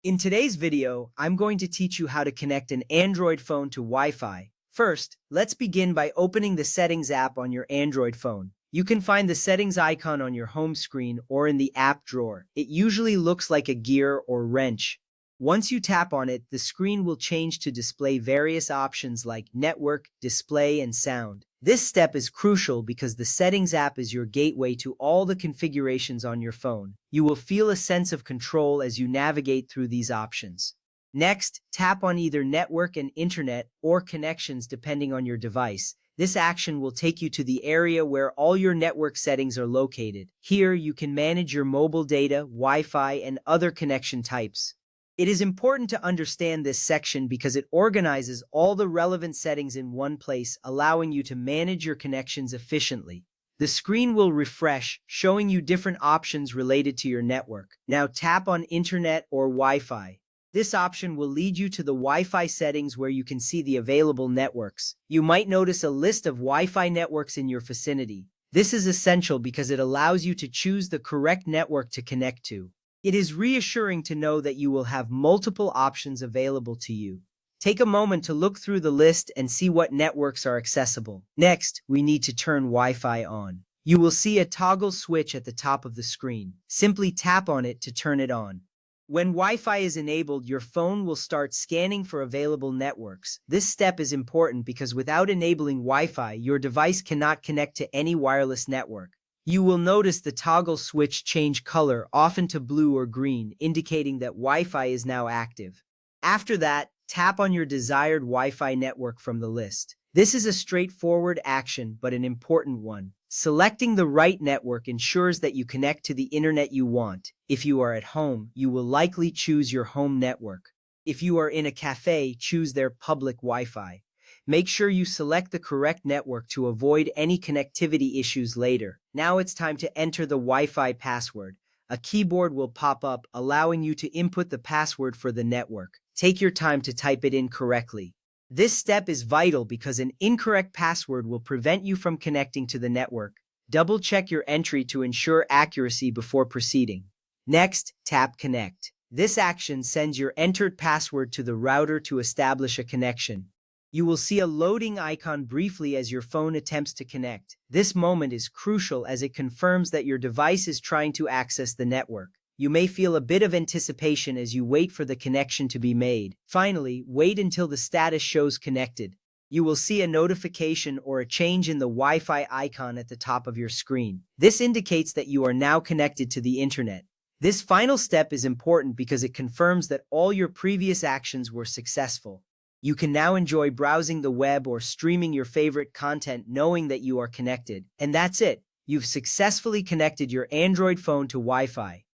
In today's video, I'm going to teach you how to connect an Android phone to Wi-Fi. First, let's begin by opening the Settings app on your Android phone. You can find the Settings icon on your home screen or in the app drawer. It usually looks like a gear or wrench. Once you tap on it, the screen will change to display various options like network, display, and sound. This step is crucial because the Settings app is your gateway to all the configurations on your phone. You will feel a sense of control as you navigate through these options. Next, tap on either network and internet or connections depending on your device. This action will take you to the area where all your network settings are located. Here, you can manage your mobile data, Wi-Fi, and other connection types. It is important to understand this section because it organizes all the relevant settings in one place, allowing you to manage your connections efficiently. The screen will refresh, showing you different options related to your network. Now tap on Internet or Wi-Fi. This option will lead you to the Wi-Fi settings where you can see the available networks. You might notice a list of Wi-Fi networks in your vicinity. This is essential because it allows you to choose the correct network to connect to. It is reassuring to know that you will have multiple options available to you. Take a moment to look through the list and see what networks are accessible. Next, we need to turn Wi-Fi on. You will see a toggle switch at the top of the screen. Simply tap on it to turn it on. When Wi-Fi is enabled, your phone will start scanning for available networks. This step is important because without enabling Wi-Fi, your device cannot connect to any wireless network. You will notice the toggle switch change color, often to blue or green, indicating that Wi-Fi is now active. After that, tap on your desired Wi-Fi network from the list. This is a straightforward action, but an important one. Selecting the right network ensures that you connect to the internet you want. If you are at home, you will likely choose your home network. If you are in a cafe, choose their public Wi-Fi. Make sure you select the correct network to avoid any connectivity issues later. Now it's time to enter the Wi-Fi password. A keyboard will pop up, allowing you to input the password for the network. Take your time to type it in correctly. This step is vital because an incorrect password will prevent you from connecting to the network. Double-check your entry to ensure accuracy before proceeding. Next, tap Connect. This action sends your entered password to the router to establish a connection. You will see a loading icon briefly as your phone attempts to connect. This moment is crucial as it confirms that your device is trying to access the network. You may feel a bit of anticipation as you wait for the connection to be made. Finally, wait until the status shows connected. You will see a notification or a change in the Wi-Fi icon at the top of your screen. This indicates that you are now connected to the internet. This final step is important because it confirms that all your previous actions were successful. You can now enjoy browsing the web or streaming your favorite content knowing that you are connected. And that's it. You've successfully connected your Android phone to Wi-Fi.